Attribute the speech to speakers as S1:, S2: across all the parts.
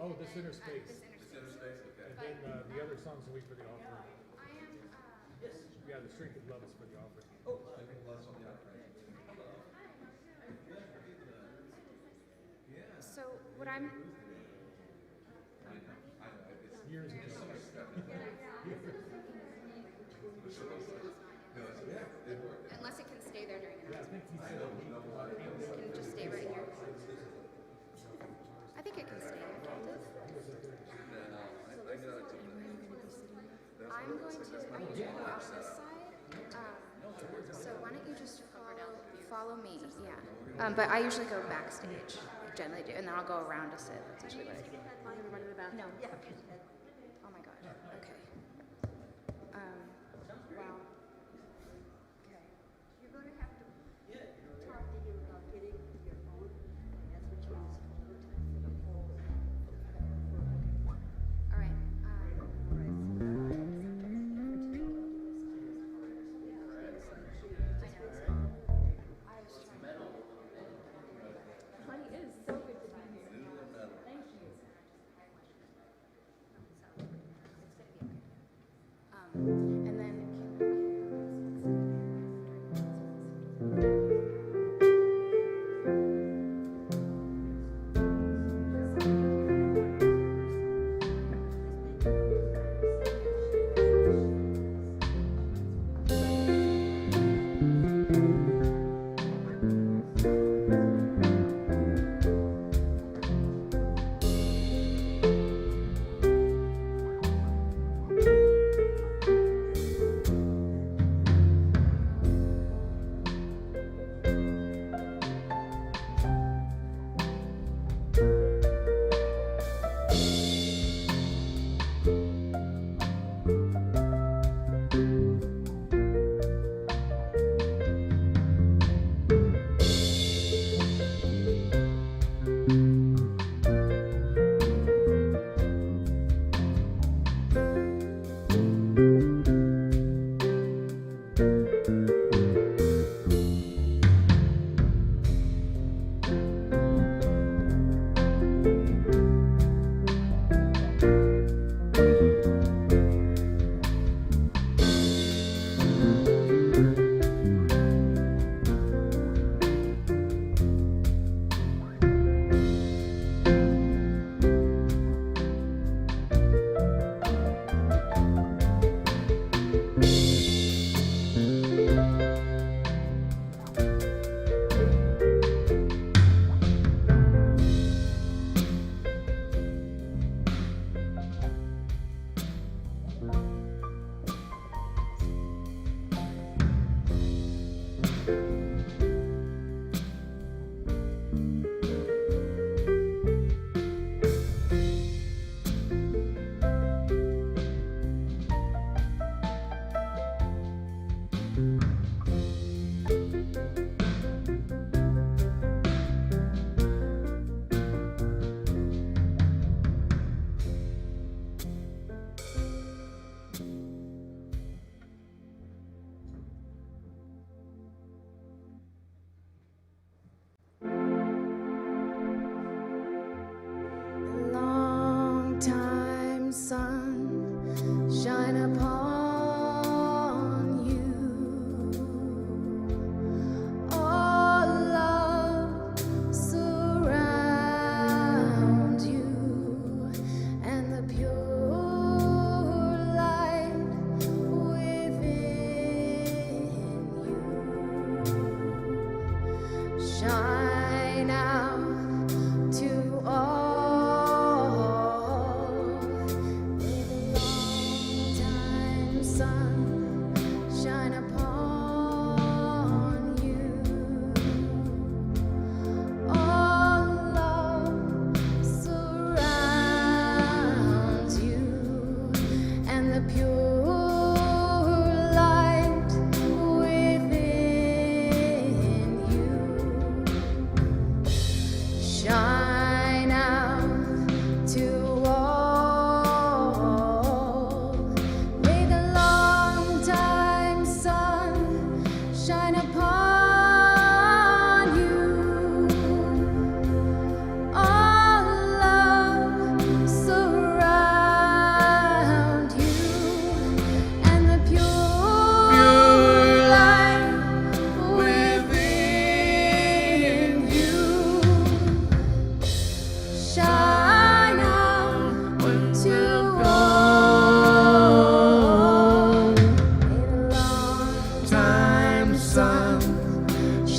S1: Oh, the center space.
S2: The center space, okay.
S1: And then the other songs will be for the offering.
S2: Yes.
S1: Yeah, the Strength of Love is for the offering.
S2: Oh, I think less on the offering. Yeah.
S3: So what I'm
S2: I know. It's
S1: Years ago.
S2: so much stuff.
S3: unless it can stay there during
S1: Yeah, I think he said
S3: it can just stay right here. I think it can stay here, can't it? I'm going to off this side. So why don't you just follow me? Yeah. But I usually go backstage. I generally do, and then I'll go around to sit. That's usually what I do. No. Oh my gosh. Okay. Wow. Okay.
S4: You're going to have to talk to him about getting your phone. That's what you use overtime for the whole.
S3: All right.
S4: Honey, it is so good to be here. Thank you.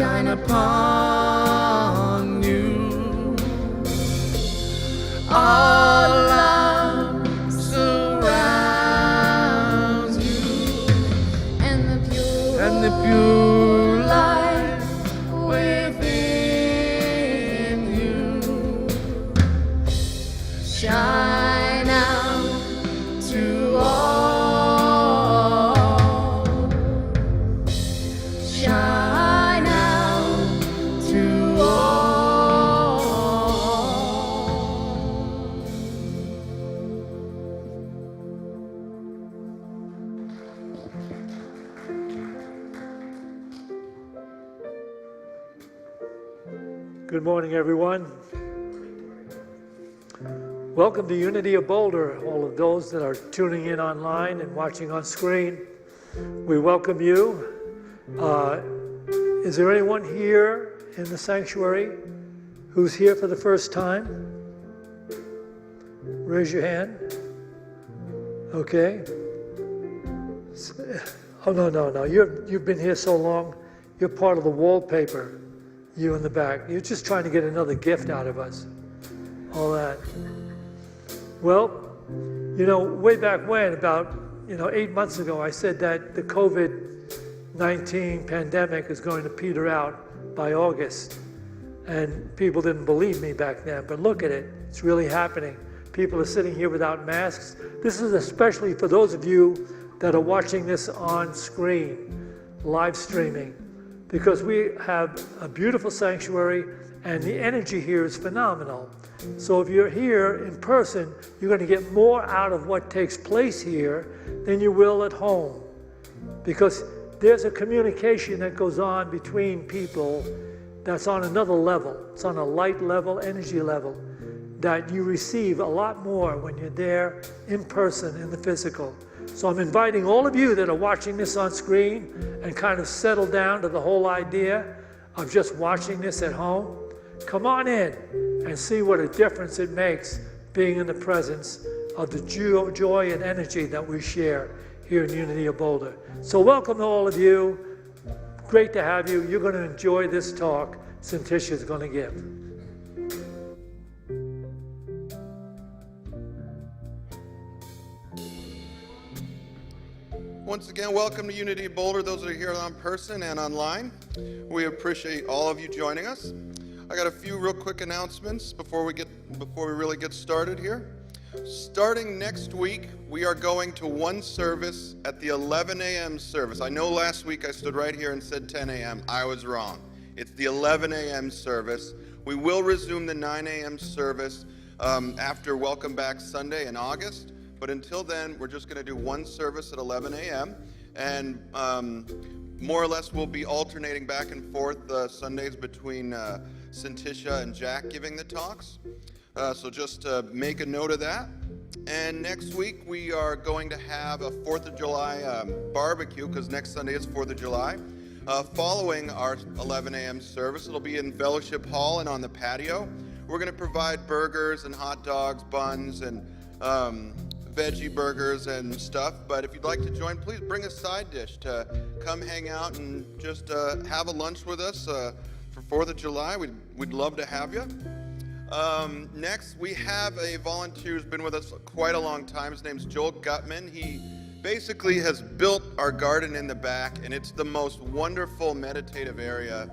S5: shine upon you. All love surrounds you,
S3: And the
S5: pure light within you shine out to all. Shine out to all.
S6: Good morning, everyone. Welcome to Unity of Boulder, all of those that are tuning in online and watching on screen. We welcome you. Is there anyone here in the sanctuary who's here for the first time? Raise your hand. Okay. Oh, no. You've been here so long, you're part of the wallpaper, you in the back. You're just trying to get another gift out of us. All that. Well, way back when, about 8 months ago, I said that the COVID-19 pandemic is going to peter out by August. And people didn't believe me back then, but look at it. It's really happening. People are sitting here without masks. This is especially for those of you that are watching this on screen, live streaming, because we have a beautiful sanctuary and the energy here is phenomenal. So if you're here in person, you're going to get more out of what takes place here than you will at home, because there's a communication that goes on between people that's on another level. It's on a light level, energy level, that you receive a lot more when you're there in person in the physical. So I'm inviting all of you that are watching this on screen and kind of settle down to the whole idea of just watching this at home. Come on in and see what a difference it makes being in the presence of the joy and energy that we share here in Unity of Boulder. So welcome to all of you. Great to have you. You're going to enjoy this talk Syntysche is going to give.
S2: Once again, welcome to Unity of Boulder, those that are here in person and online. We appreciate all of you joining us. I got a few real quick announcements before we really get started here. Starting next week, we are going to one service at the 11 a.m. service. I know last week I stood right here and said 10 a.m. I was wrong. It's the 11 a.m. service. We will resume the 9 a.m. service after Welcome Back Sunday in August. But until then, we're just going to do one service at 11 a.m. And more or less we'll be alternating back and forth Sundays between Syntysche and Jack giving the talks. So just make a note of that. And next week we are going to have a 4th of July barbecue, because next Sunday is 4th of July. Following our 11 a.m. service, it'll be in Fellowship Hall and on the patio. We're going to provide burgers and hot dogs, buns, and veggie burgers and stuff. But if you'd like to join, please bring a side dish to come hang out and just have a lunch with us for 4th of July. We'd love to have you. Next, we have a volunteer who's been with us quite a long time. His name's Joel Gutman. He basically has built our garden in the back, and it's the most wonderful meditative area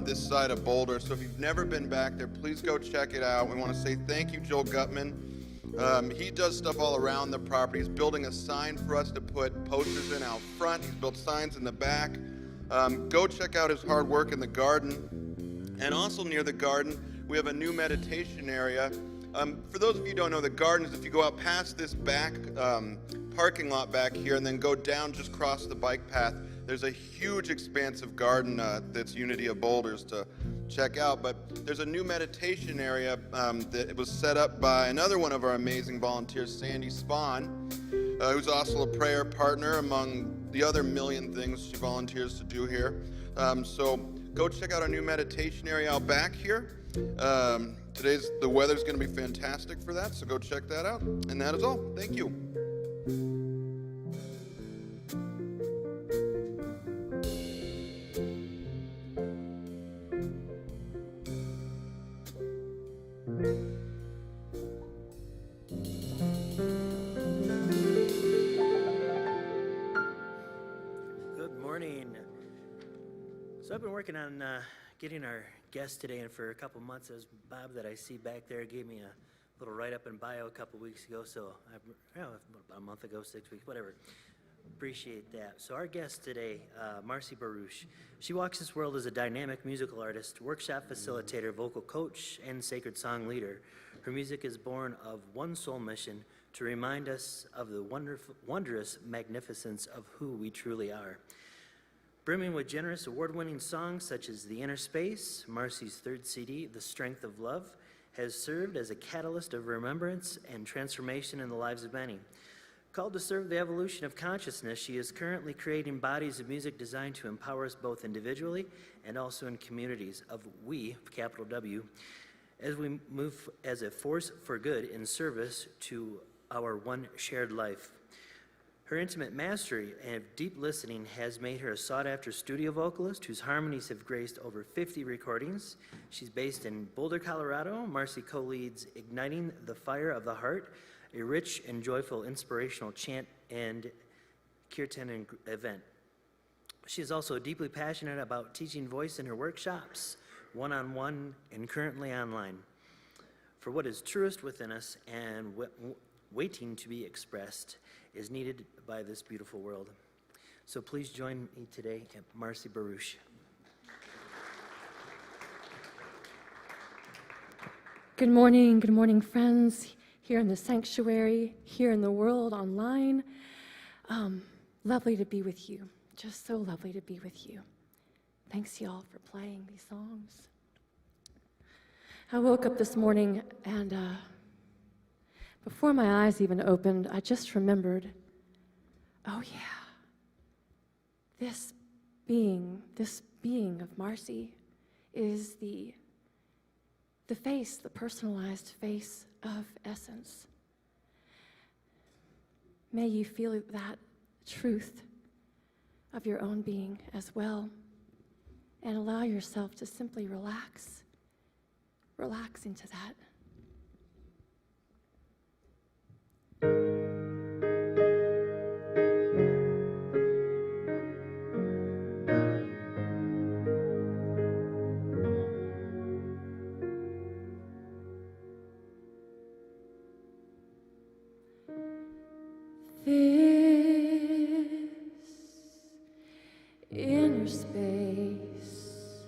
S2: this side of Boulder. So if you've never been back there, please go check it out. We want to say thank you, Joel Gutman. He does stuff all around the property. He's building a sign for us to put posters in out front. He's built signs in the back. Go check out his hard work in the garden. And also near the garden, we have a new meditation area. For those of you who don't know, the gardens, if you go out past this back parking lot back here and then go down, just cross the bike path, there's a huge expansive garden that's Unity of Boulders to check out. But there's a new meditation area that was set up by another one of our amazing volunteers, Sandy Spahn, who's also a prayer partner among the other million things she volunteers to do here. So go check out our new meditation area out back here. The weather's going to be fantastic for that, so go check that out. And that is all. Thank you.
S7: So I've been working on getting our guest today, and for a couple months, it was Bob that I see back there gave me a little write-up and bio a couple weeks ago, so about a month ago, 6 weeks, whatever. Appreciate that. So our guest today, Marcy Baruch. She walks this world as a dynamic musical artist, workshop facilitator, vocal coach, and sacred song leader. Her music is born of one sole mission, to remind us of the wondrous magnificence of who we truly are. Brimming with generous award-winning songs such as The Inner Space, Marcy's third CD, The Strength of Love, has served as a catalyst of remembrance and transformation in the lives of many. Called to serve the evolution of consciousness, she is currently creating bodies of music designed to empower us both individually and also in communities of we, capital W, as we move as a force for good in service to our one shared life. Her intimate mastery and deep listening has made her a sought-after studio vocalist whose harmonies have graced over 50 recordings. She's based in Boulder, Colorado. Marcy co-leads Igniting the Fire of the Heart, a rich and joyful inspirational chant and kirtan event. She is also deeply passionate about teaching voice in her workshops, one-on-one and currently online. For what is truest within us and waiting to be expressed is needed by this beautiful world. So please join me today, Marcy Baruch.
S5: Good morning, friends, here in the sanctuary, here in the world online. Lovely to be with you, just so lovely to be with you. Thanks, y'all, for playing these songs. I woke up this morning and before my eyes even opened, I just remembered, oh yeah, this being of Marcy is the face, the personalized face of essence. May you feel that truth of your own being as well, and allow yourself to simply relax into that. This inner space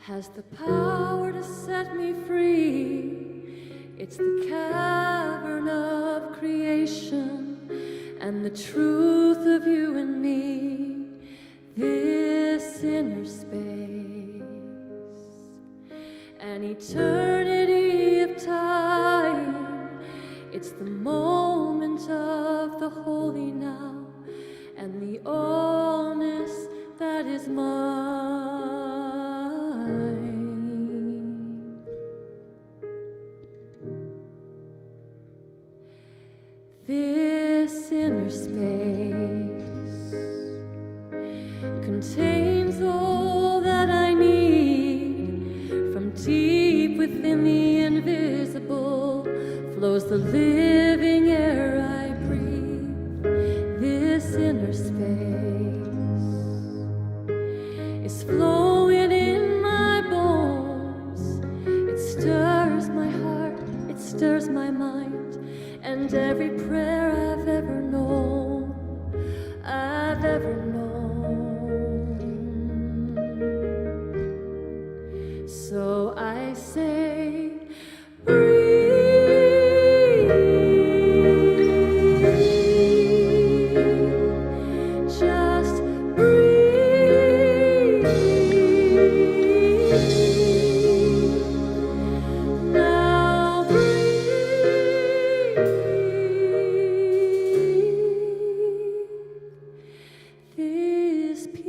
S5: has the power to set me free. It's the cavern of creation and the truth of you and me. This inner space, an eternity of time. It's the moment of the holy now and the allness that is mine. This inner space contains all that I need. From deep within the invisible flows the living air I breathe. This inner space is flowing in my bones. It stirs my heart, it stirs my mind, and every prayer I've ever known, I've ever known. So I say, breathe. Just breathe. Now breathe. This peace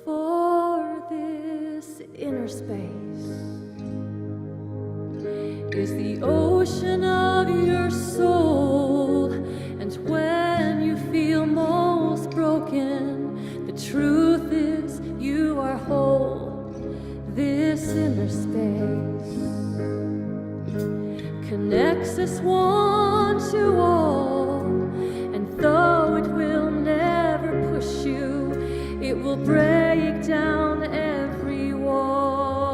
S5: for this inner space is the ocean of your soul. And when you feel most broken, the truth is you are whole. This inner space connects us one to all, and though will break down every wall.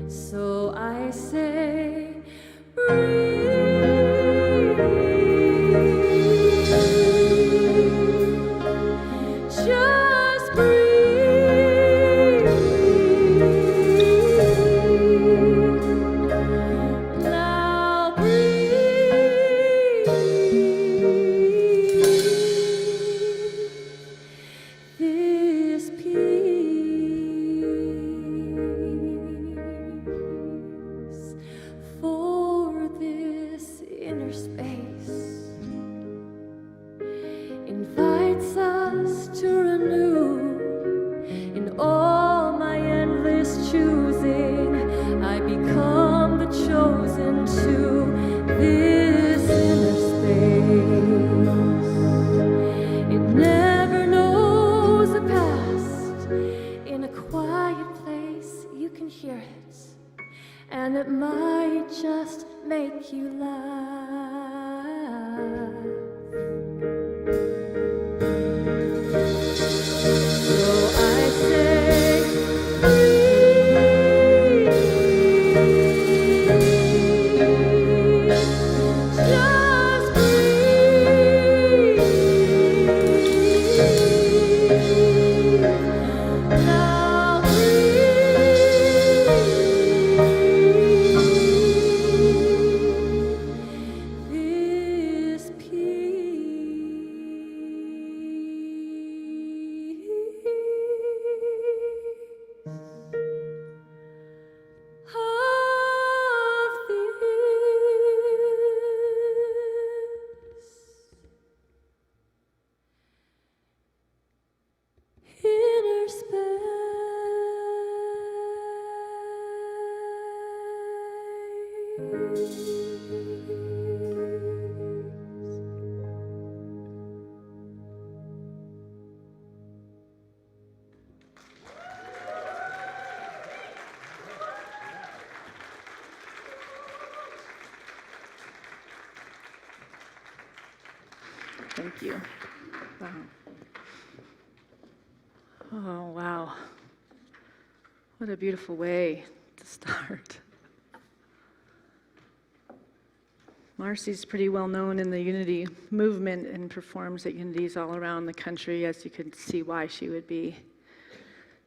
S5: So I say, just breathe. Now breathe. This peace for this inner space invites us to renew in all my endless choosing. I become the chosen to this inner space. It never knows the past. In a quiet place, you can hear it, and it might just make you laugh. So I say, breathe. Just breathe. Now breathe. This inner space.
S8: Thank you. Wow. Oh, wow. What a beautiful way to start. Marcy's pretty well known in the Unity movement and performs at Unities all around the country, as you could see why she would be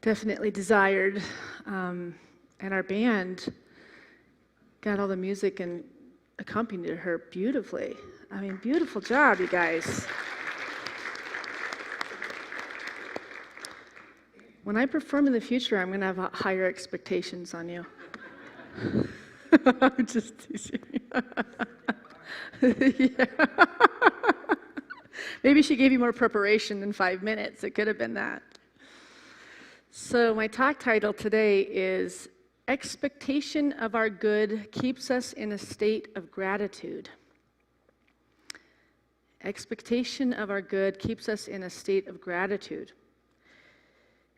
S8: definitely desired. And our band got all the music and accompanied her beautifully. I mean, beautiful job, you guys. When I perform in the future, I'm going to have higher expectations on you. I'm just teasing you. Yeah. Maybe she gave you more preparation than 5 minutes. It could have been that. So my talk title today is Expectation of Our Good Keeps Us in a State of Gratitude. Expectation of our good keeps us in a state of gratitude.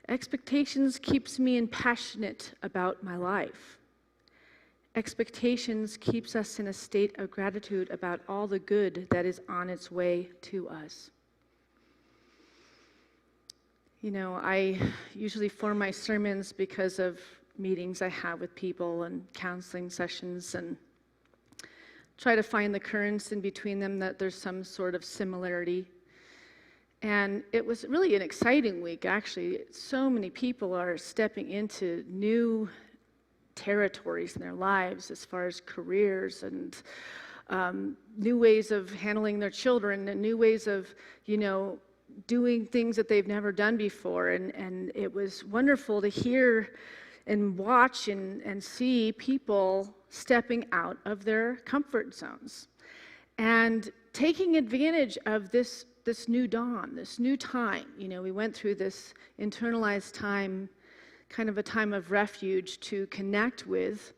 S8: Expectations keeps me passionate about my life. Expectations keeps us in a state of gratitude about all the good that is on its way to us. You know, I usually form my sermons because of meetings I have with people and counseling sessions, and try to find the currents in between them, that there's some sort of similarity. And it was really an exciting week, actually. So many people are stepping into new territories in their lives as far as careers and new ways of handling their children and new ways of, you know, doing things that they've never done before. And it was wonderful to hear and watch and see people stepping out of their comfort zones and taking advantage of this new dawn, this new time. You know, we went through this internalized time, kind of a time of refuge to connect with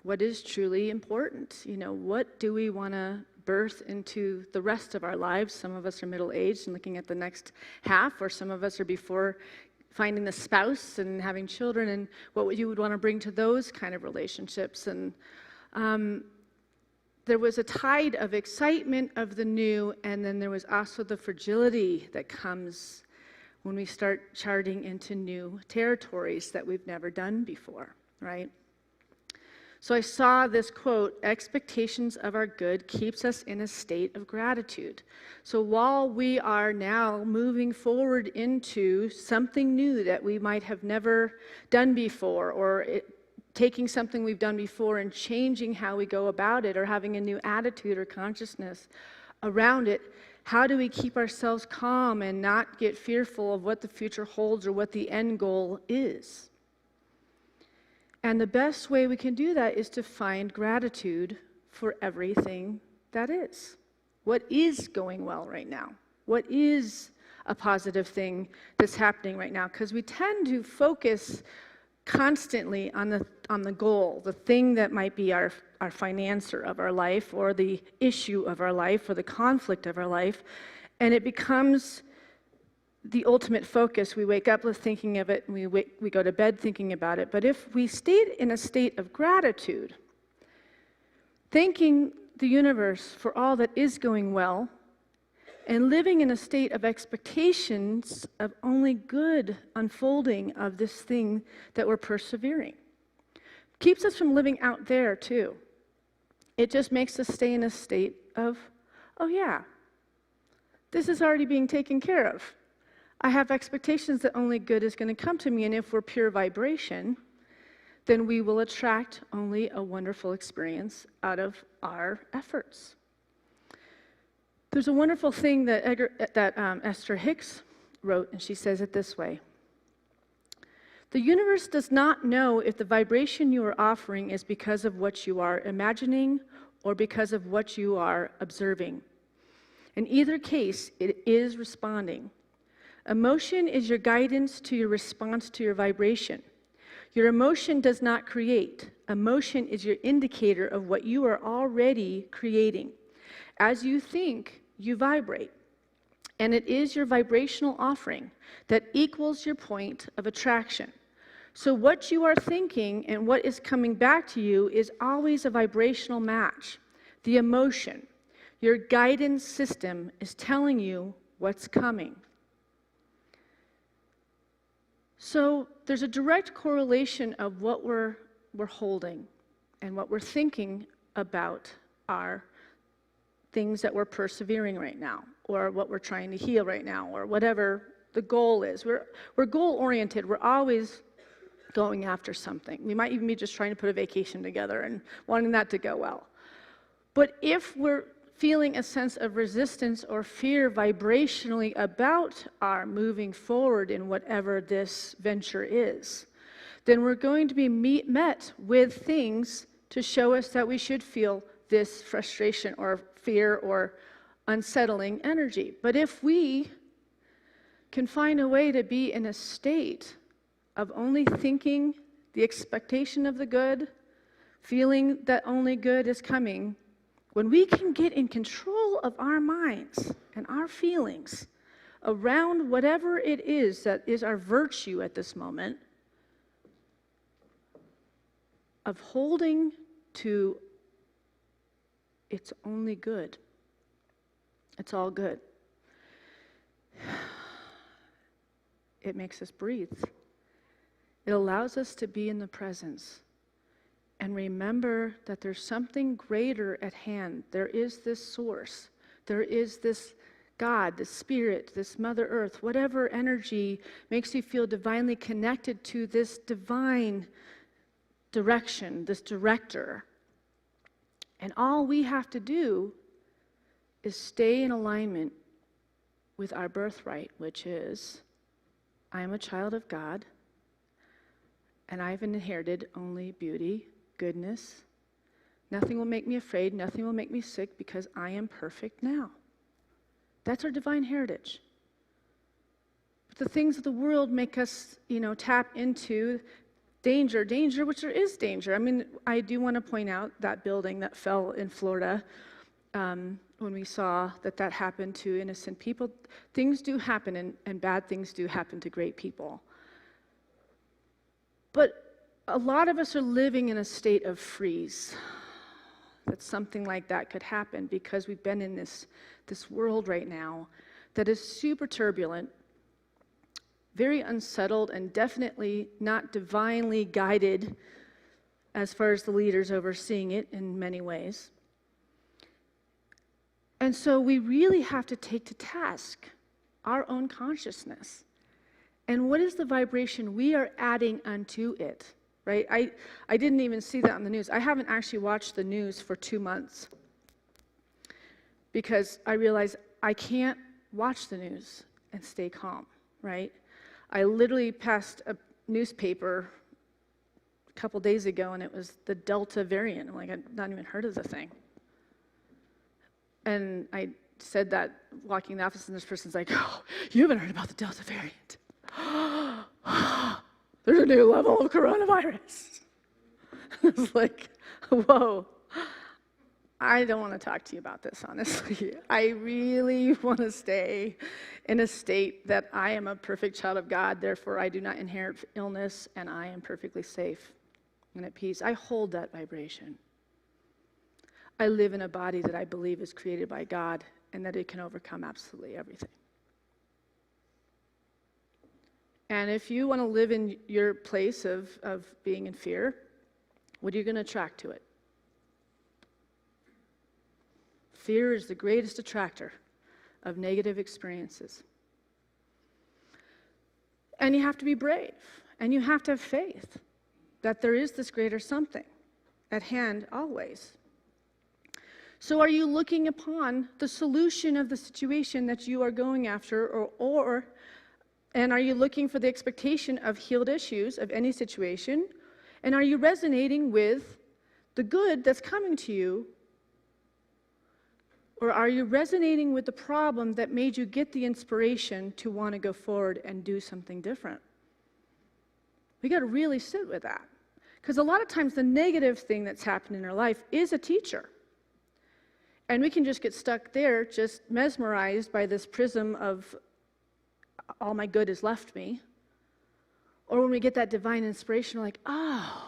S8: what is truly important. You know, what do we want to birth into the rest of our lives? Some of us are middle-aged and looking at the next half, or some of us are before finding the spouse and having children, and what you would want to bring to those kind of relationships. And there was a tide of excitement of the new, and then there was also the fragility that comes when we start charting into new territories that we've never done before, right? So I saw this quote, expectations of our good keeps us in a state of gratitude. So while we are now moving forward into something new that we might have never done before, or taking something we've done before and changing how we go about it, or having a new attitude or consciousness around it, how do we keep ourselves calm and not get fearful of what the future holds or what the end goal is? And the best way we can do that is to find gratitude for everything that is. What is going well right now? What is a positive thing that's happening right now? Because we tend to focus constantly on the goal, the thing that might be our financer of our life, or the issue of our life, or the conflict of our life, and it becomes the ultimate focus. We wake up thinking of it, and we go to bed thinking about it. But if we stayed in a state of gratitude, thanking the universe for all that is going well, and living in a state of expectations of only good unfolding of this thing that we're persevering, keeps us from living out there too. It just makes us stay in a state of, oh yeah, this is already being taken care of. I have expectations that only good is going to come to me, and if we're pure vibration, then we will attract only a wonderful experience out of our efforts. There's a wonderful thing that Esther Hicks wrote, and she says it this way. The universe does not know if the vibration you are offering is because of what you are imagining or because of what you are observing. In either case, it is responding. Emotion is your guidance to your response to your vibration. Your emotion does not create. Emotion is your indicator of what you are already creating. As you think, you vibrate. And it is your vibrational offering that equals your point of attraction. So what you are thinking and what is coming back to you is always a vibrational match. The emotion, your guidance system is telling you what's coming. So there's a direct correlation of what we're holding and what we're thinking about our things that we're persevering right now, or what we're trying to heal right now, or whatever the goal is. We're goal-oriented. We're always going after something. We might even be just trying to put a vacation together and wanting that to go well. But if we're feeling a sense of resistance or fear vibrationally about our moving forward in whatever this venture is, then we're going to be met with things to show us that we should feel this frustration or fear or unsettling energy. But if we can find a way to be in a state of only thinking the expectation of the good, feeling that only good is coming, when we can get in control of our minds and our feelings around whatever it is that is our virtue at this moment, of holding to it's only good. It's all good. It makes us breathe. It allows us to be in the presence and remember that there's something greater at hand. There is this source. There is this God, this spirit, this Mother Earth, whatever energy makes you feel divinely connected to this divine direction, this director. And all we have to do is stay in alignment with our birthright, which is, I am a child of God, and I've inherited only beauty, goodness. Nothing will make me afraid, nothing will make me sick, because I am perfect now. That's our divine heritage. But the things of the world make us, tap into danger, which there is danger. I mean, I do want to point out that building that fell in Florida, when we saw that happened to innocent people. Things do happen, and bad things do happen to great people. But a lot of us are living in a state of freeze. that something like that could happen, because we've been in this world right now that is super turbulent, very unsettled, and definitely not divinely guided as far as the leaders overseeing it in many ways. And so we really have to take to task our own consciousness. And what is the vibration we are adding unto it, right? I didn't even see that on the news. I haven't actually watched the news for 2 months because I realized I can't watch the news and stay calm, right? I literally passed a newspaper a couple days ago, and it was the Delta variant. I'm like, I've not even heard of the thing. And I said that walking in the office, and this person's like, oh, you haven't heard about the Delta variant. There's a new level of coronavirus. I was like, whoa. I don't want to talk to you about this, honestly. I really want to stay in a state that I am a perfect child of God, therefore I do not inherit illness, and I am perfectly safe and at peace. I hold that vibration. I live in a body that I believe is created by God and that it can overcome absolutely everything. And if you want to live in your place of being in fear, what are you going to attract to it? Fear is the greatest attractor of negative experiences. And you have to be brave, and you have to have faith that there is this greater something at hand always. So are you looking upon the solution of the situation that you are going after, and are you looking for the expectation of healed issues of any situation? And are you resonating with the good that's coming to you? Or are you resonating with the problem that made you get the inspiration to want to go forward and do something different? We got to really sit with that. Because a lot of times the negative thing that's happened in our life is a teacher. And we can just get stuck there, just mesmerized by this prism of all my good has left me. Or when we get that divine inspiration, we're like, oh,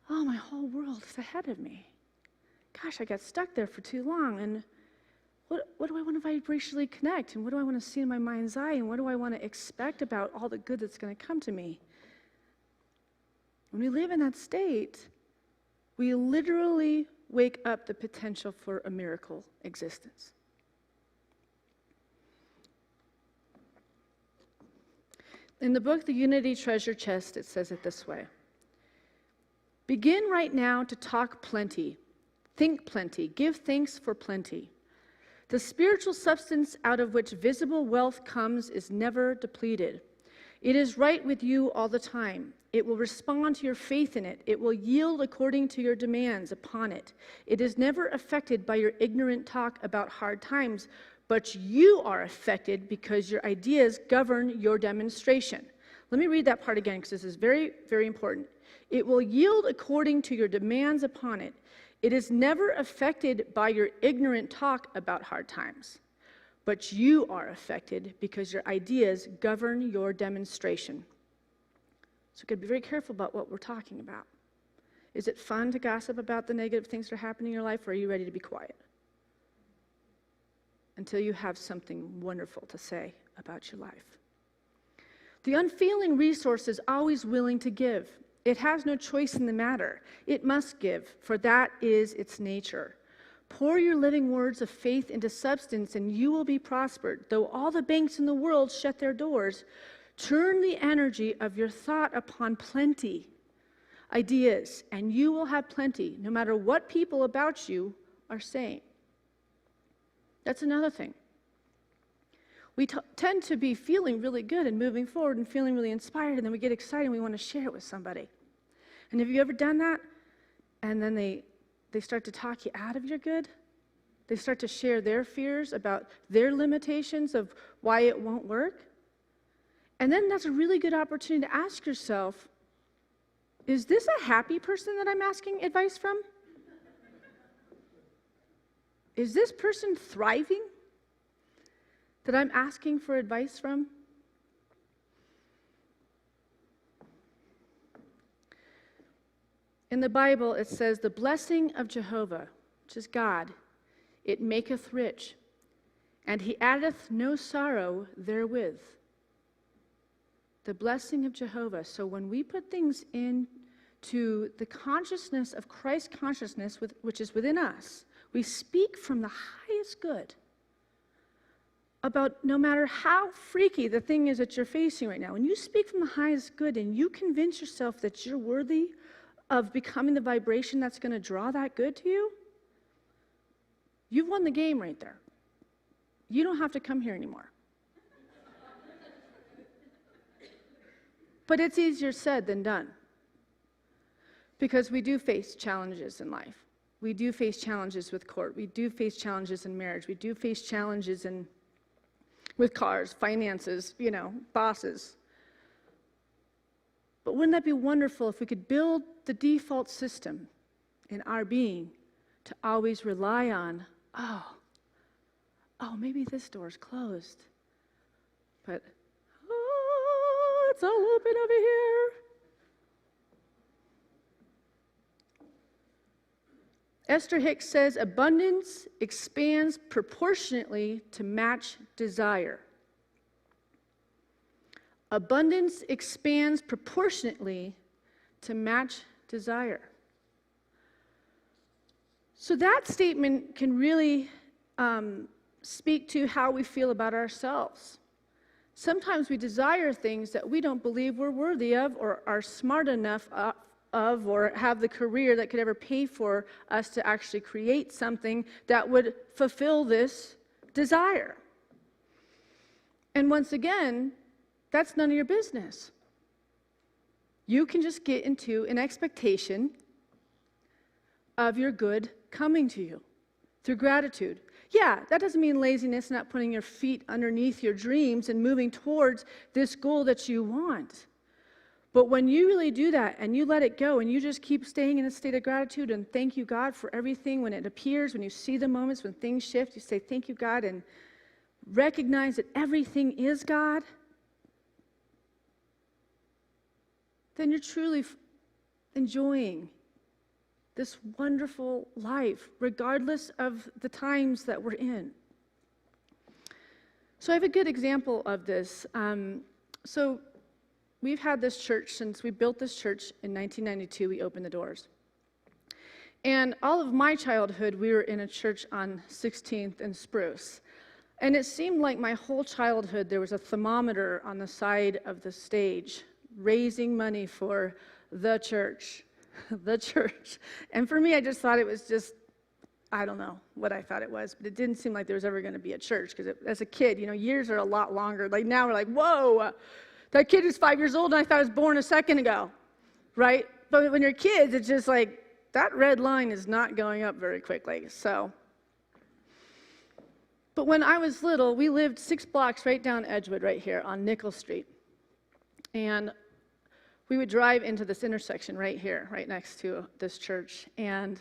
S8: my whole world is ahead of me. Gosh, I got stuck there for too long. And what do I want to vibrationally connect? And what do I want to see in my mind's eye? And what do I want to expect about all the good that's going to come to me? When we live in that state, we literally wake up the potential for a miracle existence. In the book, The Unity Treasure Chest, it says it this way. Begin right now to talk plenty, think plenty, give thanks for plenty. The spiritual substance out of which visible wealth comes is never depleted. It is right with you all the time. It will respond to your faith in it. It will yield according to your demands upon it. It is never affected by your ignorant talk about hard times, but you are affected because your ideas govern your demonstration. Let me read that part again because this is very, very important. It will yield according to your demands upon it. It is never affected by your ignorant talk about hard times, but you are affected because your ideas govern your demonstration. So we've got to be very careful about what we're talking about. Is it fun to gossip about the negative things that are happening in your life, or are you ready to be quiet? Until you have something wonderful to say about your life. The unfailing resource is always willing to give. It has no choice in the matter. It must give, for that is its nature. Pour your living words of faith into substance, and you will be prospered. Though all the banks in the world shut their doors, turn the energy of your thought upon plenty, ideas, and you will have plenty, no matter what people about you are saying. That's another thing. We tend to be feeling really good and moving forward and feeling really inspired, and then we get excited and we want to share it with somebody. And have you ever done that? And then they start to talk you out of your good? They start to share their fears about their limitations of why it won't work? And then that's a really good opportunity to ask yourself, is this a happy person that I'm asking advice from? Is this person thriving that I'm asking for advice from? In the Bible, it says, the blessing of Jehovah, which is God, it maketh rich, and he addeth no sorrow therewith. The blessing of Jehovah. So when we put things into the consciousness of Christ consciousness, which is within us, we speak from the highest good about no matter how freaky the thing is that you're facing right now. When you speak from the highest good and you convince yourself that you're worthy of becoming the vibration that's going to draw that good to you, you've won the game right there. You don't have to come here anymore. But it's easier said than done. Because we do face challenges in life. We do face challenges with court. We do face challenges in marriage. We do face challenges with cars, finances, bosses. But wouldn't that be wonderful if we could build the default system in our being to always rely on, oh, maybe this door's closed, but it's all open over here. Esther Hicks says, abundance expands proportionately to match desire. Abundance expands proportionately to match desire. So that statement can really speak to how we feel about ourselves. Sometimes we desire things that we don't believe we're worthy of or are smart enough of or have the career that could ever pay for us to actually create something that would fulfill this desire. And once again, that's none of your business. You can just get into an expectation of your good coming to you through gratitude. Yeah, that doesn't mean laziness, not putting your feet underneath your dreams and moving towards this goal that you want. But when you really do that and you let it go and you just keep staying in a state of gratitude and thank you, God, for everything, when it appears, when you see the moments, when things shift, you say thank you, God, and recognize that everything is God, then you're truly enjoying this wonderful life, regardless of the times that we're in. So I have a good example of this. So we've had this church since we built this church in 1992. We opened the doors. And all of my childhood, we were in a church on 16th and Spruce. And it seemed like my whole childhood, there was a thermometer on the side of the stage, raising money for the church. The church. And for me, I just thought it was just, I don't know what I thought it was, but it didn't seem like there was ever going to be a church, because as a kid, years are a lot longer. Like now we're like, whoa, that kid is 5 years old and I thought I was born a second ago, right? But when you're kids, it's just like, that red line is not going up very quickly, so. But when I was little, we lived 6 blocks right down Edgewood right here on Nickel Street. And we would drive into this intersection right here, right next to this church, and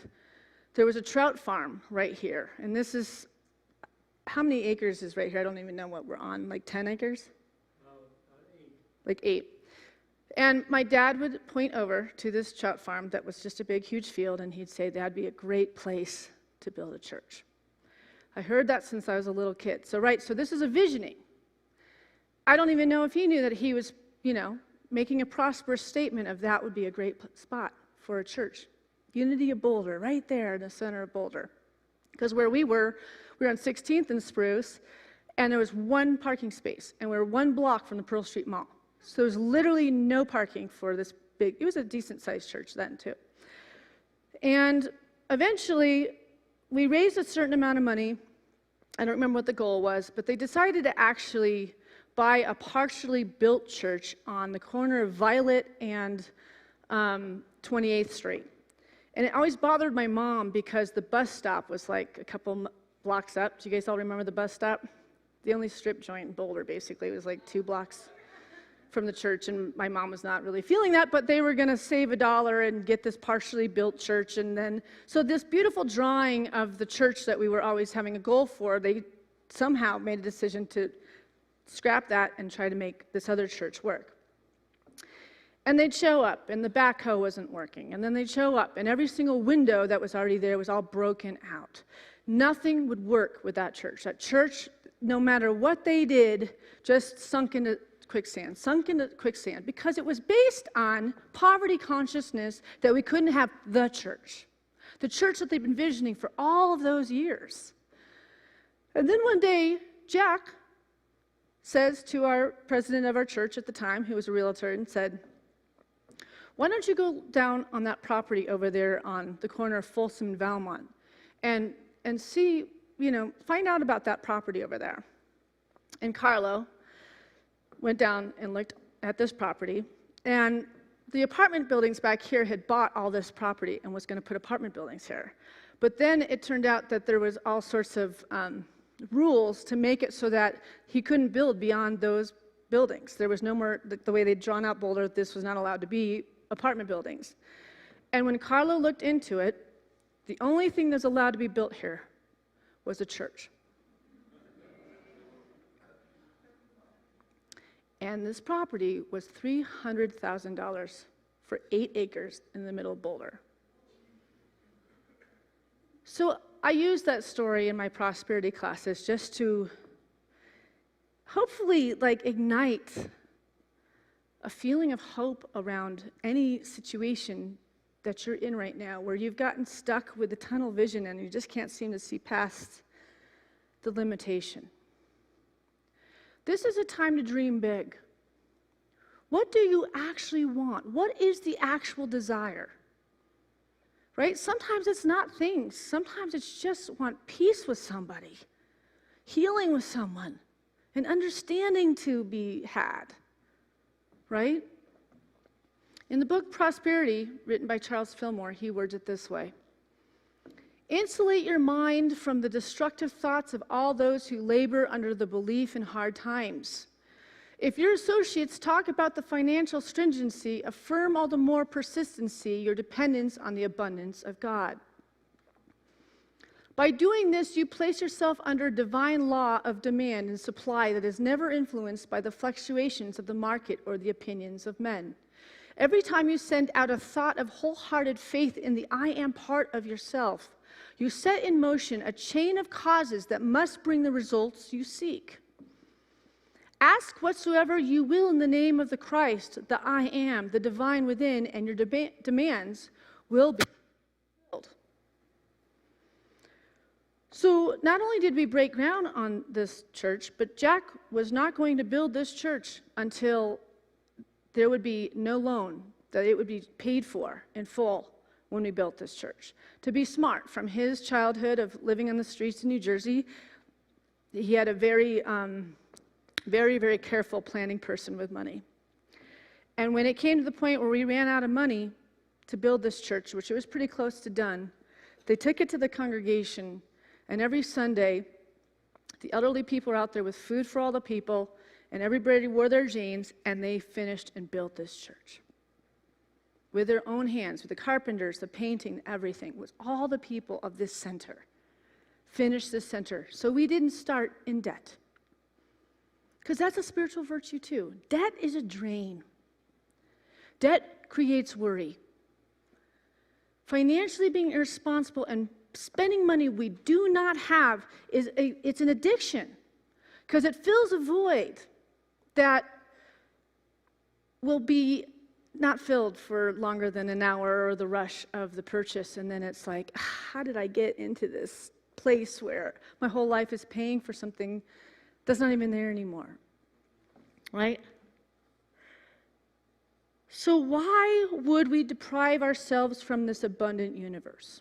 S8: there was a trout farm right here. And this is, how many acres is right here? I don't even know what we're on, like 10 acres? 8. Like 8. And my dad would point over to this trout farm that was just a big, huge field, and he'd say that'd be a great place to build a church. I heard that since I was a little kid. So this is a visioning. I don't even know if he knew that he was, making a prosperous statement of that would be a great spot for a church. Unity of Boulder, right there in the center of Boulder. Because where we were on 16th and Spruce, and there was 1 parking space, and we were 1 block from the Pearl Street Mall. So there was literally no parking for this big, it was a decent-sized church then, too. And eventually, we raised a certain amount of money. I don't remember what the goal was, but they decided to actually buy a partially built church on the corner of Violet and 28th Street. And it always bothered my mom because the bus stop was like a couple blocks up. Do you guys all remember the bus stop? The only strip joint in Boulder, basically. It was like 2 blocks from the church, and my mom was not really feeling that, but they were going to save $1 and get this partially built church. And then, so this beautiful drawing of the church that we were always having a goal for, they somehow made a decision to scrap that and try to make this other church work. And they'd show up, and the backhoe wasn't working. And then they'd show up, and every single window that was already there was all broken out. Nothing would work with that church. That church, no matter what they did, just sunk into quicksand, because it was based on poverty consciousness that we couldn't have the church that they've been visioning for all of those years. And then one day, Jack says to our president of our church at the time, who was a realtor, and said, why don't you go down on that property over there on the corner of Folsom and Valmont and see, find out about that property over there. And Carlo went down and looked at this property, and the apartment buildings back here had bought all this property and was going to put apartment buildings here. But then it turned out that there was all sorts of rules to make it so that he couldn't build beyond those buildings. There was no more, the way they'd drawn out Boulder, this was not allowed to be apartment buildings. And when Carlo looked into it, the only thing that's allowed to be built here was a church. And this property was $300,000 for 8 acres in the middle of Boulder. So I use that story in my prosperity classes just to hopefully ignite a feeling of hope around any situation that you're in right now where you've gotten stuck with the tunnel vision and you just can't seem to see past the limitation. This is a time to dream big. What do you actually want? What is the actual desire? Right? Sometimes it's not things. Sometimes it's just want peace with somebody, healing with someone, and understanding to be had. Right? In the book Prosperity, written by Charles Fillmore, he words it this way. Insulate your mind from the destructive thoughts of all those who labor under the belief in hard times. If your associates talk about the financial stringency, affirm all the more persistency your dependence on the abundance of God. By doing this, you place yourself under a divine law of demand and supply that is never influenced by the fluctuations of the market or the opinions of men. Every time you send out a thought of wholehearted faith in the I am part of yourself, you set in motion a chain of causes that must bring the results you seek. Ask whatsoever you will in the name of the Christ, the I am, the divine within, and your demands will be fulfilled. So not only did we break ground on this church, but Jack was not going to build this church until there would be no loan, that it would be paid for in full when we built this church. To be smart, from his childhood of living on the streets in New Jersey, he had a very, very careful planning person with money. And when it came to the point where we ran out of money to build this church, which it was pretty close to done, they took it to the congregation, and every Sunday, the elderly people were out there with food for all the people, and everybody wore their jeans, and they finished and built this church. With their own hands, with the carpenters, the painting, everything. It was all the people of this center. Finished this center. So we didn't start in debt. Because that's a spiritual virtue too. Debt is a drain. Debt creates worry. Financially being irresponsible and spending money we do not have it's an addiction. Because it fills a void that will be not filled for longer than an hour or the rush of the purchase. And then it's like, how did I get into this place where my whole life is paying for something that's not even there anymore, right? So why would we deprive ourselves from this abundant universe?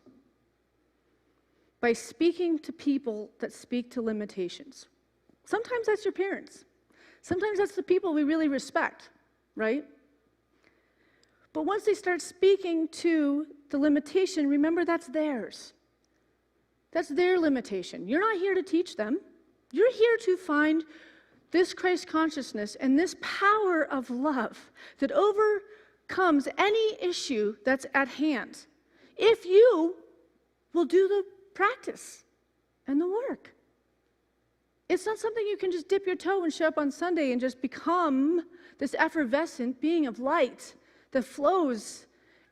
S8: By speaking to people that speak to limitations. Sometimes that's your parents. Sometimes that's the people we really respect, right? But once they start speaking to the limitation, remember that's theirs. That's their limitation. You're not here to teach them. You're here to find this Christ consciousness and this power of love that overcomes any issue that's at hand. If you will do the practice and the work. It's not something you can just dip your toe and show up on Sunday and just become this effervescent being of light that flows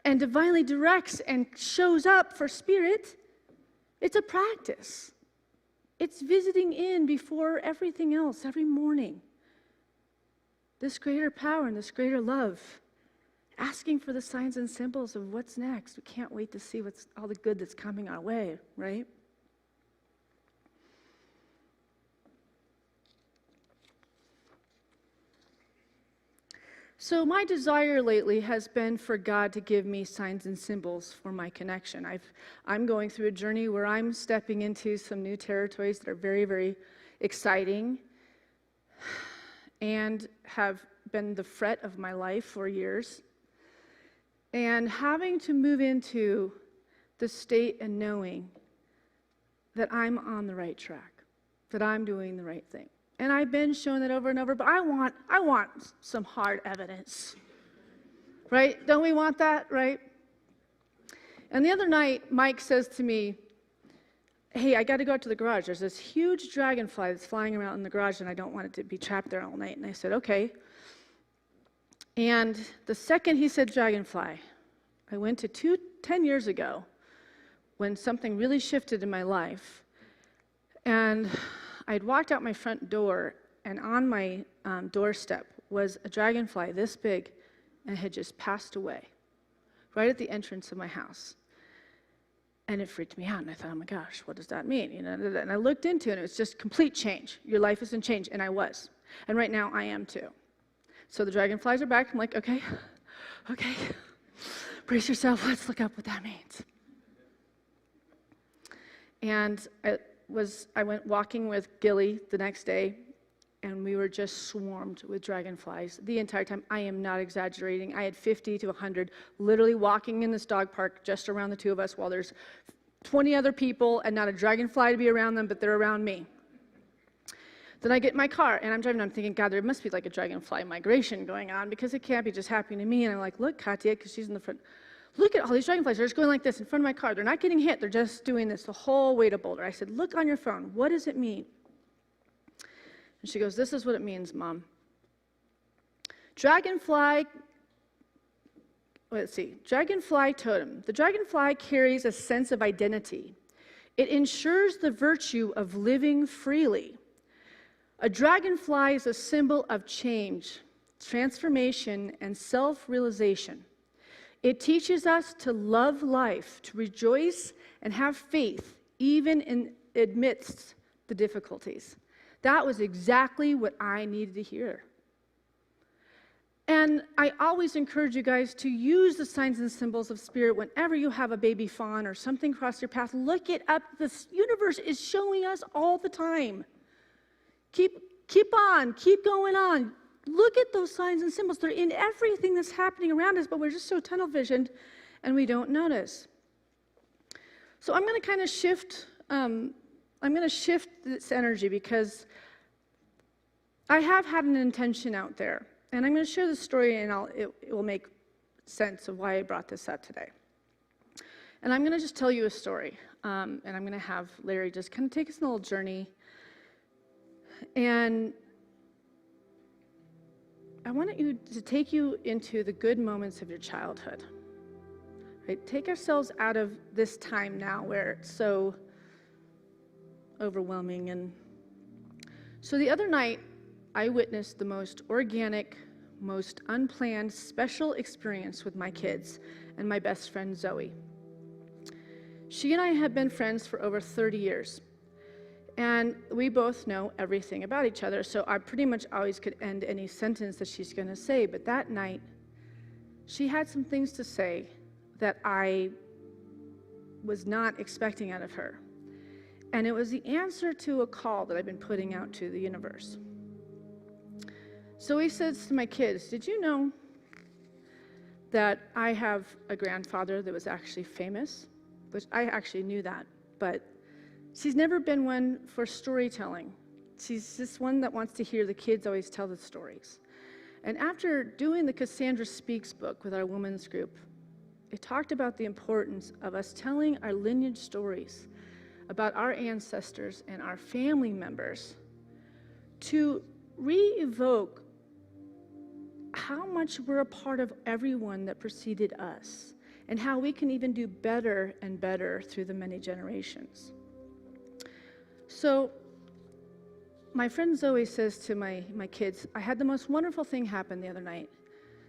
S8: and divinely directs and shows up for spirit. It's a practice. It's visiting in before everything else every morning. This greater power and this greater love. Asking for the signs and symbols of what's next. We can't wait to see what's all the good that's coming our way, right? So my desire lately has been for God to give me signs and symbols for my connection. I'm going through a journey where I'm stepping into some new territories that are very, very exciting and have been the fret of my life for years. And having to move into the state and knowing that I'm on the right track, that I'm doing the right thing. And I've been shown that over and over, but I want some hard evidence. Right? Don't we want that, right? And the other night, Mike says to me, hey, I got to go out to the garage. There's this huge dragonfly that's flying around in the garage, and I don't want it to be trapped there all night. And I said, okay. And the second he said dragonfly, I went to 10 years ago when something really shifted in my life. And I'd walked out my front door, and on my doorstep was a dragonfly this big and had just passed away right at the entrance of my house. And it freaked me out, and I thought, oh my gosh, what does that mean? And I looked into it, and it was just complete change. Your life is in change, and I was. And right now, I am too. So the dragonflies are back. I'm like, okay, brace yourself. Let's look up what that means. And I went walking with Gilly the next day, and we were just swarmed with dragonflies the entire time. I am not exaggerating. I had 50 to 100 literally walking in this dog park just around the two of us while there's 20 other people and not a dragonfly to be around them, but they're around me. Then I get in my car, and I'm driving, and I'm thinking, God, there must be like a dragonfly migration going on because it can't be just happening to me. And I'm like, look, Katya, because she's in the front, look at all these dragonflies. They're just going like this in front of my car. They're not getting hit. They're just doing this the whole way to Boulder. I said, look on your phone. What does it mean? And she goes, this is what it means, Mom. Dragonfly totem. The dragonfly carries a sense of identity. It ensures the virtue of living freely. A dragonfly is a symbol of change, transformation, and self-realization. It teaches us to love life, to rejoice and have faith, even amidst the difficulties. That was exactly what I needed to hear. And I always encourage you guys to use the signs and symbols of spirit whenever you have a baby fawn or something cross your path. Look it up. The universe is showing us all the time. Keep on, keep going on. Look at those signs and symbols. They're in everything that's happening around us, but we're just so tunnel visioned and we don't notice. So I'm going to kind of shift. I'm going to shift this energy because I have had an intention out there, and I'm going to share the story, and it will make sense of why I brought this up today. And I'm going to just tell you a story, and I'm going to have Larry just kind of take us on a little journey. And I want you to take you into the good moments of your childhood. Right? Take ourselves out of this time now where it's so overwhelming. And so the other night, I witnessed the most organic, most unplanned, special experience with my kids and my best friend, Zoe. She and I have been friends for over 30 years. And we both know everything about each other, so I pretty much always could end any sentence that she's going to say. But that night, she had some things to say that I was not expecting out of her. And it was the answer to a call that I've been putting out to the universe. So he says to my kids, did you know that I have a grandfather that was actually famous? Which I actually knew that, but she's never been one for storytelling. She's just one that wants to hear the kids always tell the stories. And after doing the Cassandra Speaks book with our women's group, it talked about the importance of us telling our lineage stories about our ancestors and our family members to re-evoke how much we're a part of everyone that preceded us, and how we can even do better and better through the many generations. So my friend Zoe says to my kids, I had the most wonderful thing happen the other night.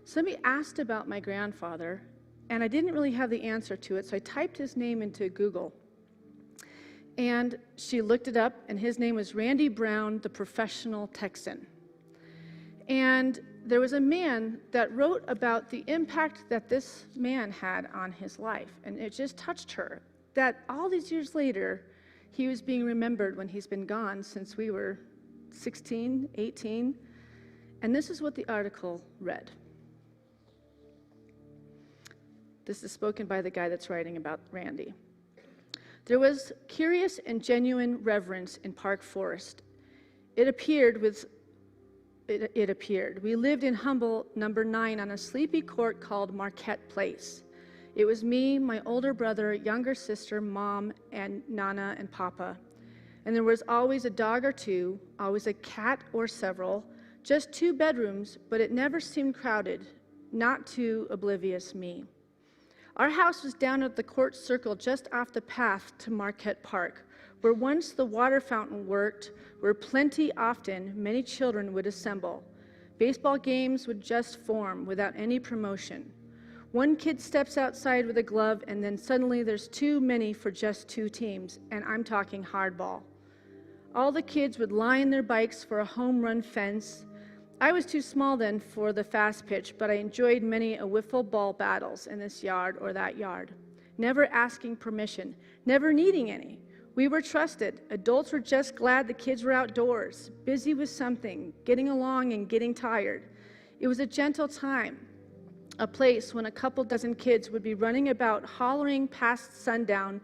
S8: Somebody asked about my grandfather, and I didn't really have the answer to it, so I typed his name into Google. And she looked it up, and his name was Randy Brown, the professional Texan. And there was a man that wrote about the impact that this man had on his life, and it just touched her, that all these years later, he was being remembered when he's been gone since we were 16, 18, and this is what the article read. This is spoken by the guy that's writing about Randy. There was curious and genuine reverence in Park Forest. It appeared. We lived in Humble number 9 on a sleepy court called Marquette Place. It was me, my older brother, younger sister, mom, and Nana and Papa. And there was always a dog or two, always a cat or several, just 2 bedrooms, but it never seemed crowded, not to oblivious me. Our house was down at the court circle just off the path to Marquette Park, where once the water fountain worked, where plenty often many children would assemble. Baseball games would just form without any promotion. One kid steps outside with a glove, and then suddenly there's too many for just 2 teams, and I'm talking hardball. All the kids would line their bikes for a home run fence. I was too small then for the fast pitch, but I enjoyed many a wiffle ball battles in this yard or that yard. Never asking permission, never needing any. We were trusted. Adults were just glad the kids were outdoors, busy with something, getting along and getting tired. It was a gentle time, a place when a couple dozen kids would be running about, hollering past sundown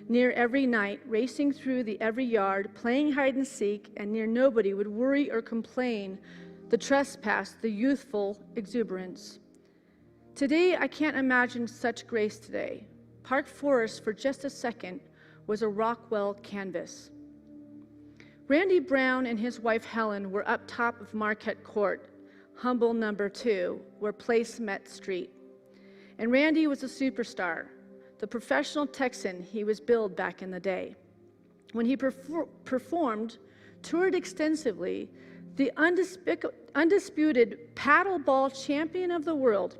S8: near every night, racing through the every yard, playing hide and seek, and near nobody would worry or complain the trespass, the youthful exuberance. Today, I can't imagine such grace today. Park Forest, for just a second, was a Rockwell canvas. Randy Brown and his wife Helen were up top of Marquette Court, Humble number 2, where Place met Street. And Randy was a superstar, the professional Texan he was billed back in the day. When he performed, toured extensively, the undisputed paddleball champion of the world.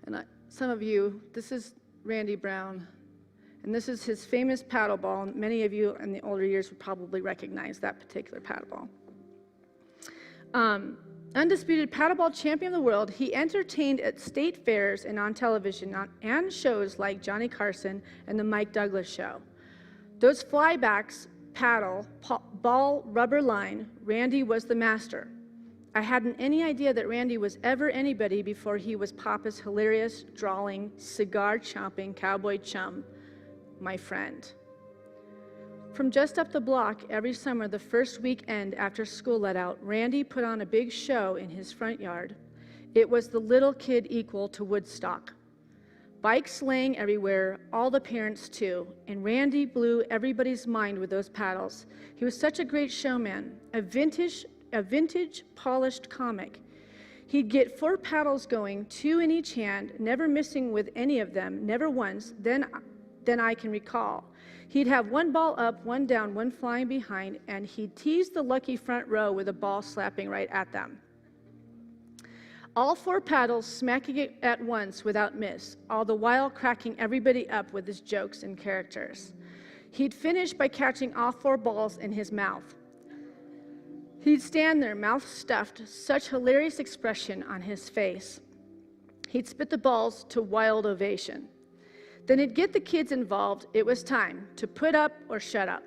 S8: And some of you, this is Randy Brown, and this is his famous paddleball. Many of you in the older years would probably recognize that particular paddleball. Undisputed paddleball champion of the world, he entertained at state fairs and on television and shows like Johnny Carson and the Mike Douglas Show. Those flybacks, paddle, ball, rubber line, Randy was the master. I hadn't any idea that Randy was ever anybody before he was Papa's hilarious, drawling, cigar-chomping cowboy chum, my friend. From just up the block, every summer, the first weekend after school let out, Randy put on a big show in his front yard. It was the little kid equal to Woodstock. Bikes laying everywhere, all the parents too, and Randy blew everybody's mind with those paddles. He was such a great showman, a vintage polished comic. He'd get 4 paddles going, 2 in each hand, never missing with any of them, never once, then I can recall. He'd have 1 ball up, 1 down, 1 flying behind, and he'd tease the lucky front row with a ball slapping right at them. All 4 paddles smacking it at once without miss, all the while cracking everybody up with his jokes and characters. He'd finish by catching all 4 balls in his mouth. He'd stand there, mouth stuffed, such hilarious expression on his face. He'd spit the balls to wild ovation. Then he'd get the kids involved. It was time to put up or shut up.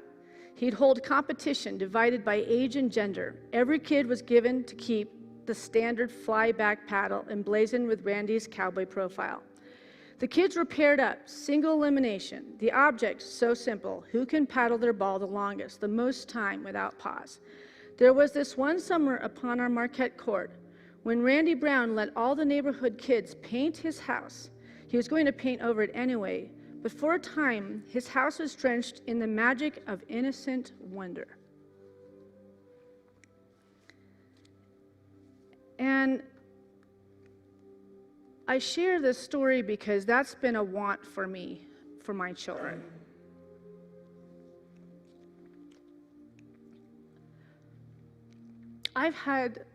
S8: He'd hold competition divided by age and gender. Every kid was given to keep the standard fly-back paddle emblazoned with Randy's cowboy profile. The kids were paired up, single elimination. The object, so simple: who can paddle their ball the longest, the most time without pause. There was this one summer upon our Marquette Court when Randy Brown let all the neighborhood kids paint his house. He was going to paint over it anyway, but for a time, his house was drenched in the magic of innocent wonder. And I share this story because that's been a want for me, for my children. I had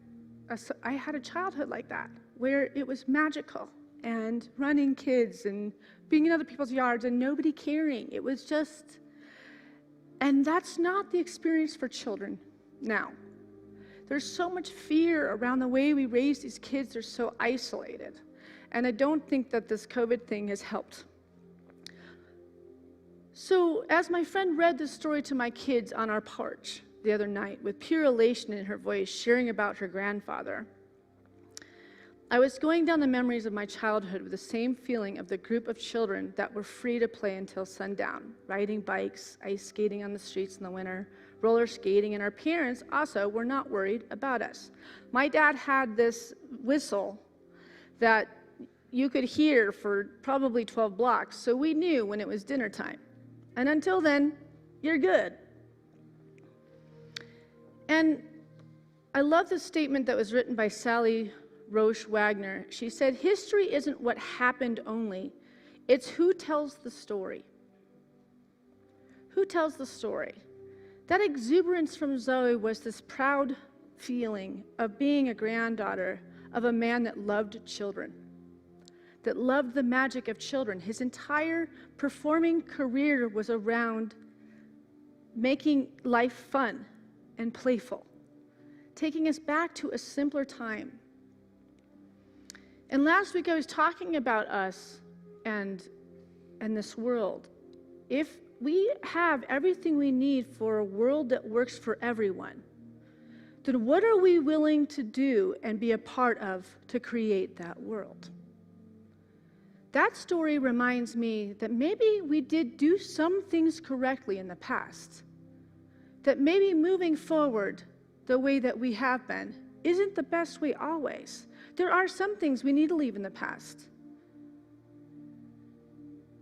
S8: a childhood like that, where it was magical, and running kids and being in other people's yards and nobody caring. It was just, and that's not the experience for children now. There's so much fear around the way we raise these kids. They're so isolated. And I don't think that this COVID thing has helped. So as my friend read this story to my kids on our porch the other night, with pure elation in her voice, sharing about her grandfather, I was going down the memories of my childhood with the same feeling of the group of children that were free to play until sundown, riding bikes, ice skating on the streets in the winter, roller skating, and our parents also were not worried about us. My dad had this whistle that you could hear for probably 12 blocks, so we knew when it was dinner time. And until then, you're good. And I love the statement that was written by Sally Roche Wagner. She said, "History isn't what happened only, it's who tells the story." Who tells the story? That exuberance from Zoe was this proud feeling of being a granddaughter of a man that loved children, that loved the magic of children. His entire performing career was around making life fun and playful, taking us back to a simpler time. And last week I was talking about us and this world. If we have everything we need for a world that works for everyone, then what are we willing to do and be a part of to create that world? That story reminds me that maybe we did do some things correctly in the past, that maybe moving forward the way that we have been isn't the best way always. There are some things we need to leave in the past.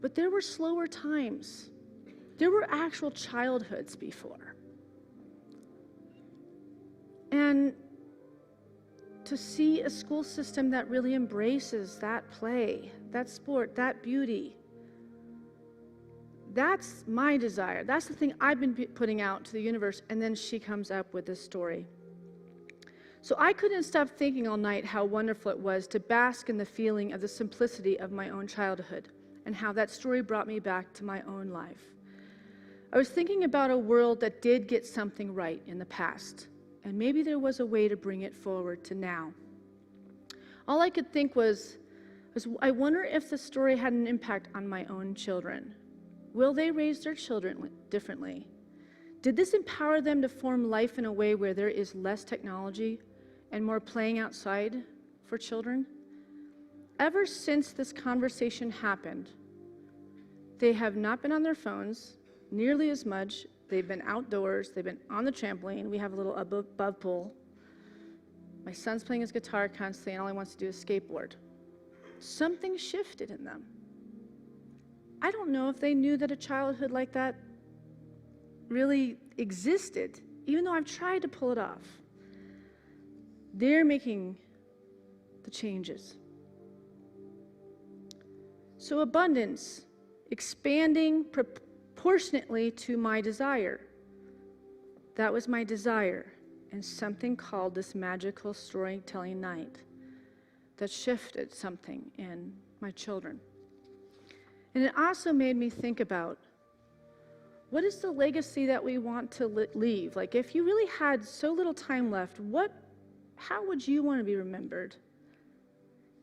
S8: But there were slower times. There were actual childhoods before. And to see a school system that really embraces that play, that sport, that beauty, that's my desire. That's the thing I've been putting out to the universe. And then she comes up with this story. So I couldn't stop thinking all night how wonderful it was to bask in the feeling of the simplicity of my own childhood and how that story brought me back to my own life. I was thinking about a world that did get something right in the past, and maybe there was a way to bring it forward to now. All I could think was I wonder if the story had an impact on my own children. Will they raise their children differently? Did this empower them to form life in a way where there is less technology and more playing outside for children? Ever since this conversation happened, they have not been on their phones nearly as much. They've been outdoors. They've been on the trampoline. We have a little above pool. My son's playing his guitar constantly, and all he wants to do is skateboard. Something shifted in them. I don't know if they knew that a childhood like that really existed, even though I've tried to pull it off. They're making the changes. So abundance, expanding proportionately to my desire. That was my desire, and something called this magical storytelling night that shifted something in my children. And it also made me think about, what is the legacy that we want to leave? Like, if you really had so little time left, how would you want to be remembered?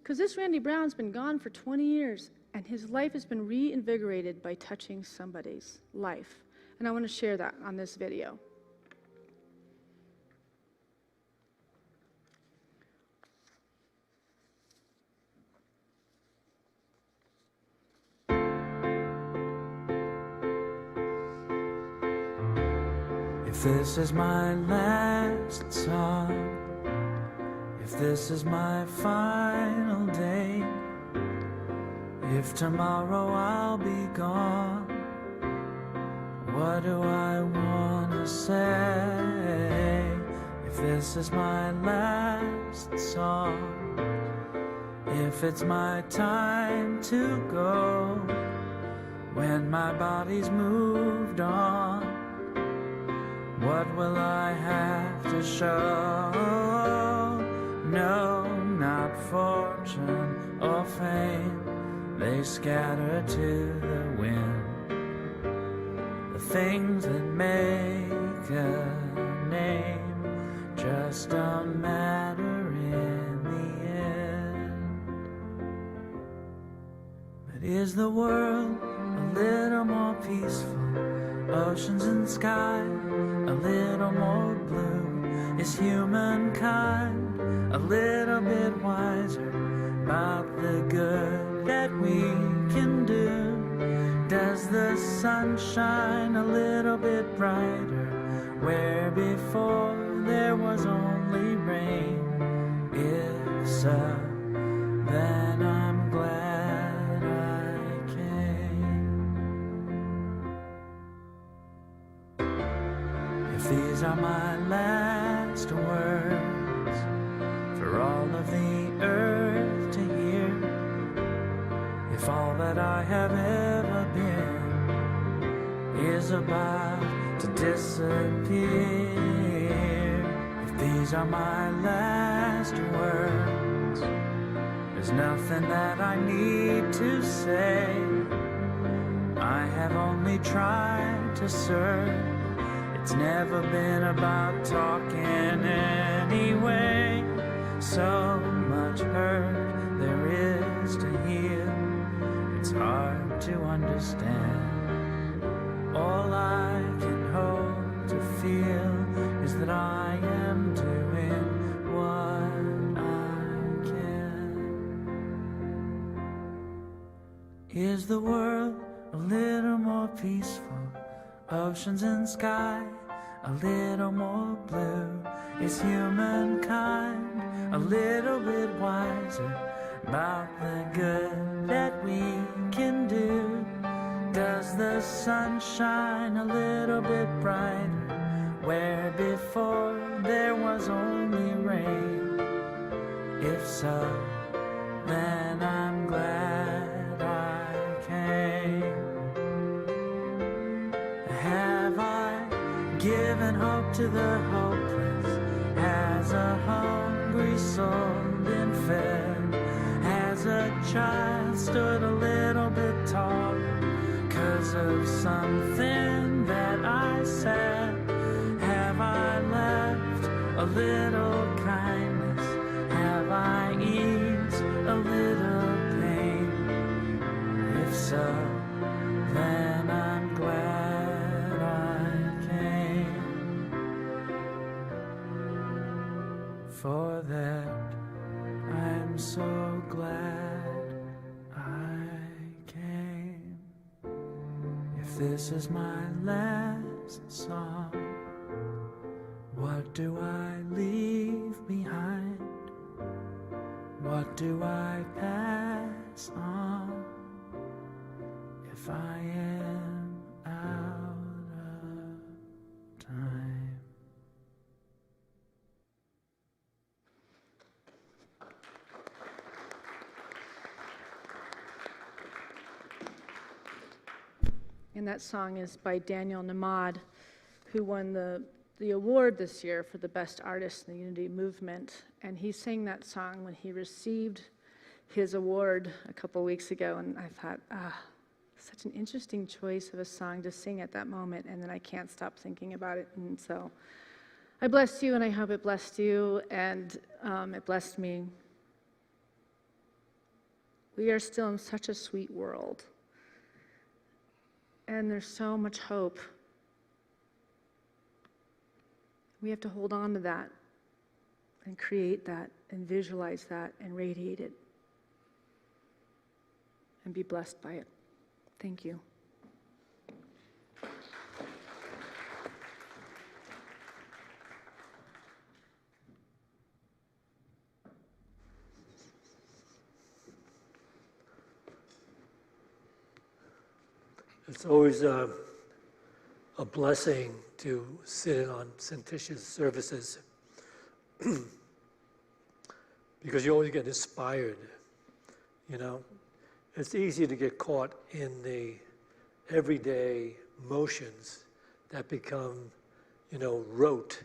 S8: Because this Randy Brown's been gone for 20 years, and his life has been reinvigorated by touching somebody's life. And I want to share that on this video.
S9: If this is my last song, if this is my final day, if tomorrow I'll be gone, what do I want to say? If this is my last song, if it's my time to go, when my body's moved on, what will I have to show? No, not fortune or fame, they scatter to the wind. The things that make a name just don't matter in the end. But is the world a little more peaceful? Oceans and sky a little more blue? Is humankind a little bit wiser about the good that we can do? Does the sun shine a little bit brighter where before there was only rain? If so, then I'm glad I came. If these are my last words for all of the earth to hear, if all that I have ever been is about to disappear, if these are my last words, there's nothing that I need to say. I have only tried to serve. It's never been about talking anyway. So much hurt there is to heal, it's hard to understand. All I can hope to feel is that I am doing what I can. Is the world a little more peaceful? Oceans and sky a little more blue? Is humankind a little bit wiser about the good that we can do? Does the sun shine a little bit brighter where before there was only rain? If so, then I'm glad I came. Have I given hope to the hopeless? Has a hungry soul been fed? Has a child stood a little bit taller 'cause of something that I said? Have I left a little kindness? Have I eased a little pain? If so, then I'm glad I came. For that, I'm so glad I came. If this is my last song, what do I leave behind? What do I pass on if I am out of time?
S8: And that song is by Daniel Namad, who won the award this year for the best artist in the Unity Movement. And he sang that song when he received his award a couple weeks ago. And I thought, such an interesting choice of a song to sing at that moment. And then I can't stop thinking about it. And so I bless you, and I hope it blessed you, and it blessed me. We are still in such a sweet world. And there's so much hope. We have to hold on to that and create that and visualize that and radiate it and be blessed by it. Thank you.
S6: It's always a blessing to sit in on Syntysche's services because you always get inspired You know, it's easy to get caught in the everyday motions that become, rote,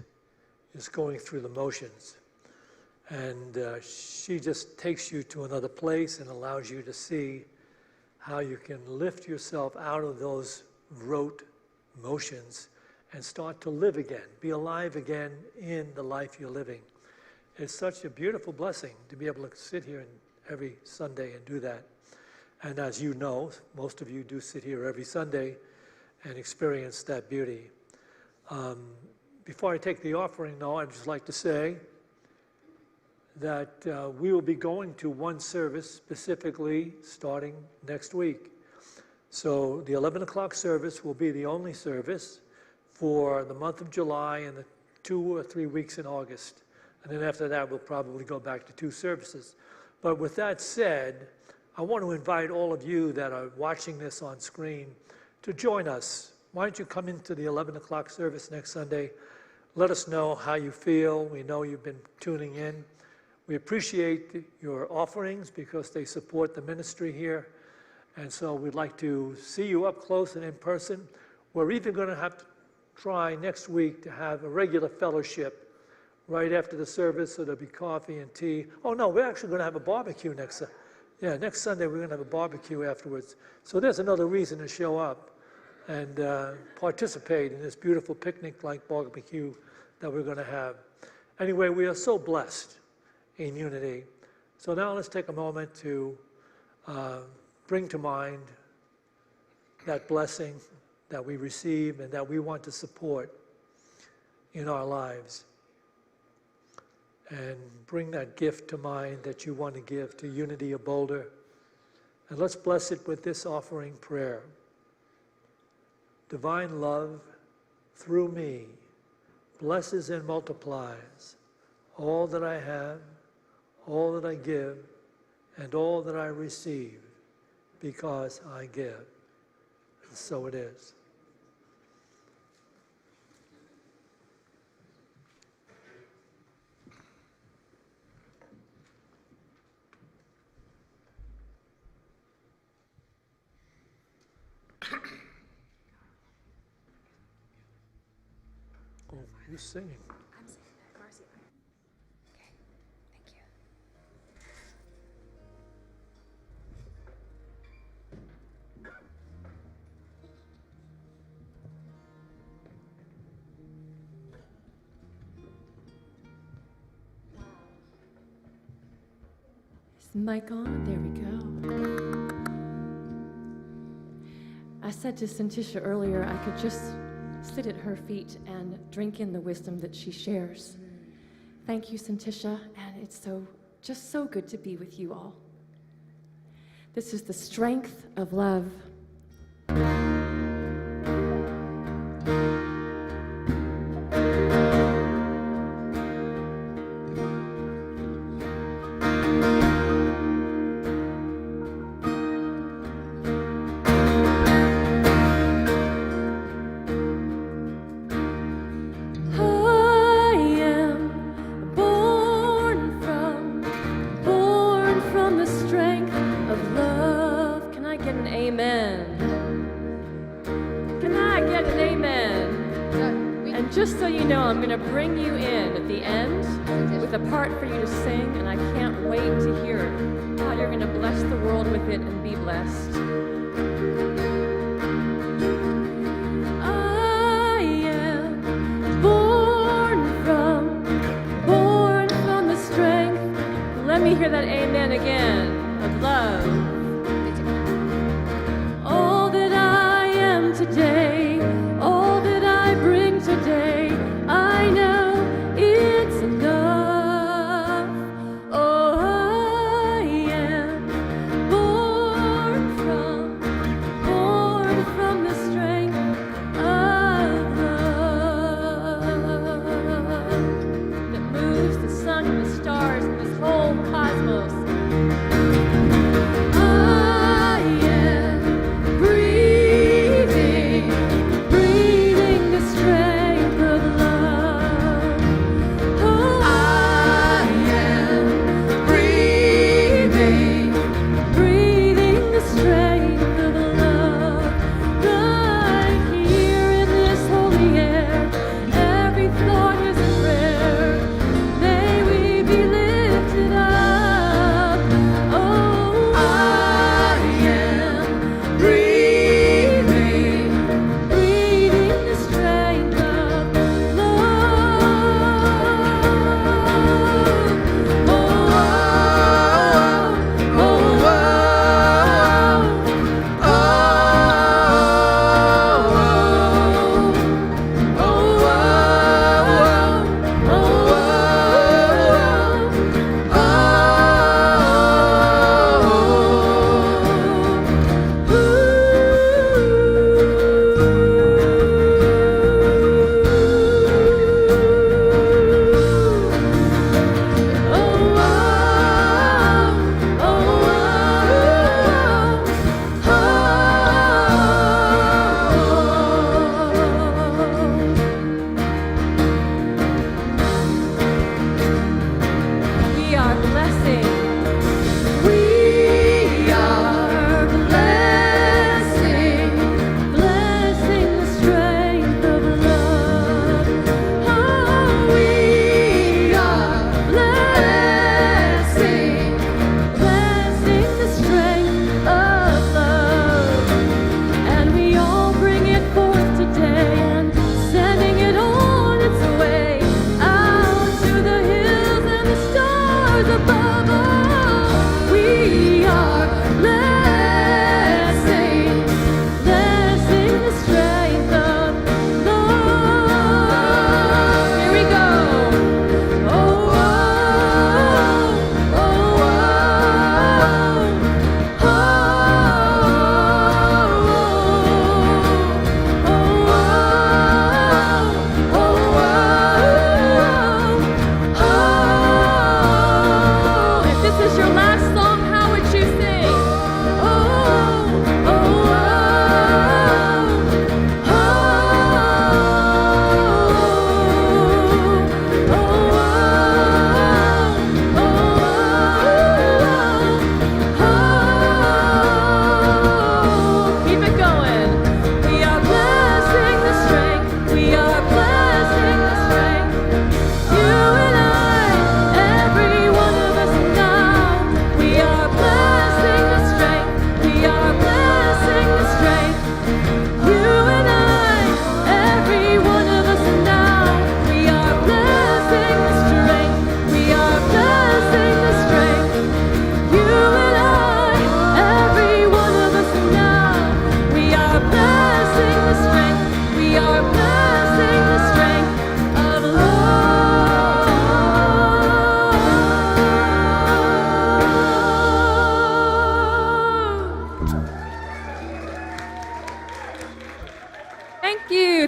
S6: just going through the motions. And she just takes you to another place and allows you to see how you can lift yourself out of those rote motions and start to live again, be alive again in the life you're living. It's such a beautiful blessing to be able to sit here every Sunday and do that. And as you know, most of you do sit here every Sunday and experience that beauty. Before I take the offering, though, I'd just like to say that we will be going to one service specifically starting next week. So the 11 o'clock service will be the only service for the month of July and the 2 or 3 weeks in August. And then after that, we'll probably go back to 2 services. But with that said, I want to invite all of you that are watching this on screen to join us. Why don't you come into the 11 o'clock service next Sunday? Let us know how you feel. We know you've been tuning in. We appreciate your offerings because they support the ministry here. And so we'd like to see you up close and in person. We're even going to have to try next week to have a regular fellowship right after the service, so there'll be coffee and tea. Oh no, we're actually going to have a barbecue next Sunday we're going to have a barbecue afterwards. So there's another reason to show up and participate in this beautiful picnic-like barbecue that we're going to have. Anyway, we are so blessed in unity. So now let's take a moment to bring to mind that blessing that we receive and that we want to support in our lives. And bring that gift to mind that you want to give to Unity of Boulder. And let's bless it with this offering prayer. Divine love, through me, blesses and multiplies all that I have, all that I give, and all that I receive, because I give. And so it is. Oh, who's singing?
S3: I'm saying that, Marcy. Okay, thank you.
S5: Is the mic on? There we go. I said to Syntysche earlier I could just sit at her feet and drink in the wisdom that she shares. Thank you, Syntysche, and it's just so good to be with you all. This is the strength of love. Just so you know, I'm going to bring you in at the end with a part for you to sing, and I can't wait to hear how you're going to bless the world with it and be blessed. I am born from the strength. Let me hear that amen again, of love. All that I am today, all that I bring today, I know it's enough. Oh, I am born from the strength of love that moves the sun and the stars and this whole cosmos.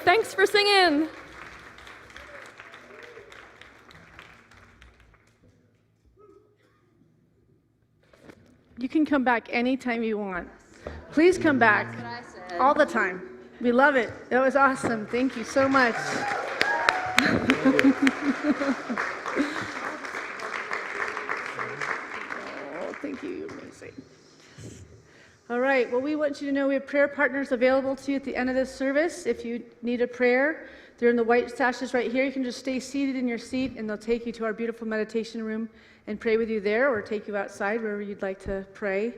S5: Thanks for singing.
S8: You can come back anytime you want. Please come back all the time. We love it. That was awesome. Thank you so much. Oh, thank you. You're amazing. All right. Well, we want you to know we have prayer partners available to you at the end of this service. If you need a prayer, they're in the white sashes right here. You can just stay seated in your seat, and they'll take you to our beautiful meditation room and pray with you there, or take you outside wherever you'd like to pray.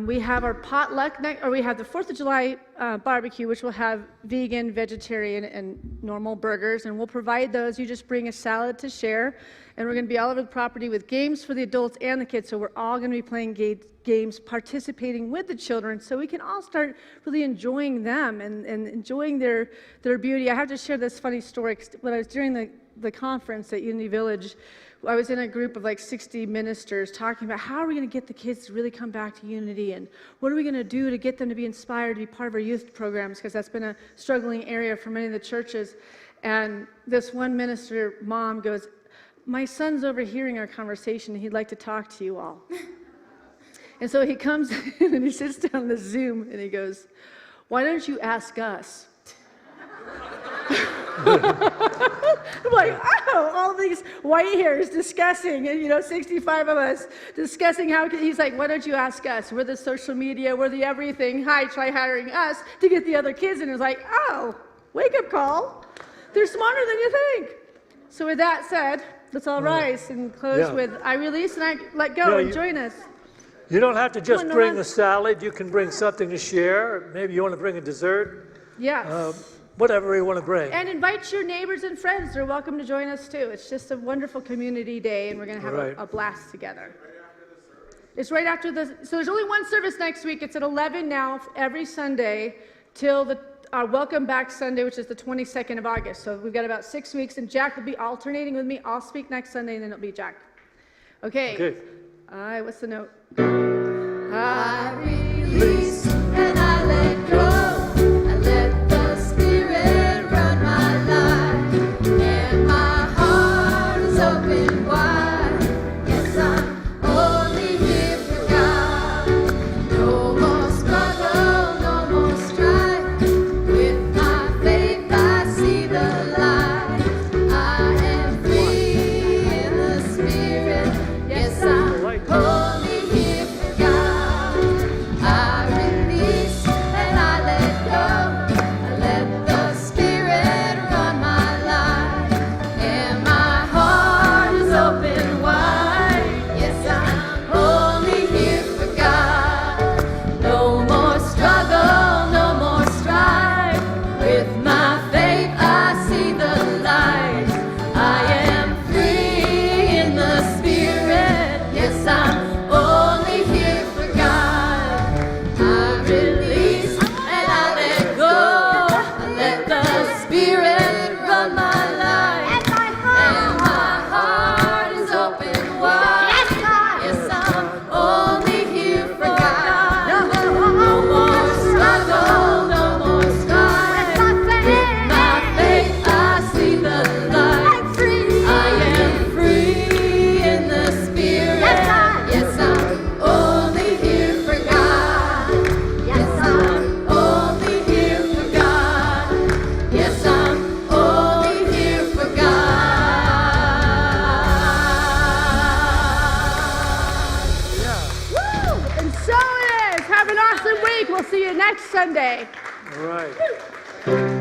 S8: We have our potluck, we have the 4th of July barbecue, which will have vegan, vegetarian, and normal burgers, and we'll provide those. You just bring a salad to share, and we're going to be all over the property with games for the adults and the kids, so we're all going to be playing games, participating with the children, so we can all start really enjoying them and enjoying their beauty. I have to share this funny story. When I was during the conference at Unity Village, I was in a group of like 60 ministers talking about how are we going to get the kids to really come back to Unity, and what are we going to do to get them to be inspired to be part of our youth programs, because that's been a struggling area for many of the churches. And this one minister mom goes, "My son's overhearing our conversation and he'd like to talk to you all." And so he comes in and he sits down on the Zoom and he goes, "Why don't you ask us?" I'm like, oh, all these white hairs discussing, and 65 of us discussing how, he's like, "Why don't you ask us? We're the social media, we're the everything. Hi, try hiring us to get the other kids." And it's like, oh, wake up call. They're smarter than you think. So with that said, let's all rise and close with I release and I let go, and join us.
S6: You don't have to just bring the salad. You can bring something to share. Maybe you want to bring a dessert.
S8: Yeah.
S6: Whatever you want to bring.
S8: And invite your neighbors and friends. They're welcome to join us too. It's just a wonderful community day, and we're going to have a blast together. It's right after so there's only one service next week. It's at 11 now, every Sunday, till our Welcome Back Sunday, which is the 22nd of August. So we've got about 6 weeks, and Jack will be alternating with me. I'll speak next Sunday, and then it'll be Jack. Okay. What's the note?
S3: I release and I let go. I let the Spirit run my life, and my heart is open wide. Yes, I'm only here for God. No more struggle, no more strife. With my faith I see the light. I am free in the Spirit. Yes, I'm only here for God. I release and I let go. I let the Spirit run my life, and my heart is open wide. Yes, I'm only here for God. No more struggle, no more strife. With my faith I see the light. I am free in the Spirit. Yes, I'm only here for God. I release and I let go. I let the Spirit run my life, and my heart is open wide. Yes, I'm only here for God. No more struggle, no more strife. With my faith I see the light. I am free in the Spirit. Yes, I'm only here for God. Yes, I'm only here for God. Yes, I'm only here for God.
S8: Woo! And so it is. Have an awesome week. We'll see you next Sunday.
S6: All right.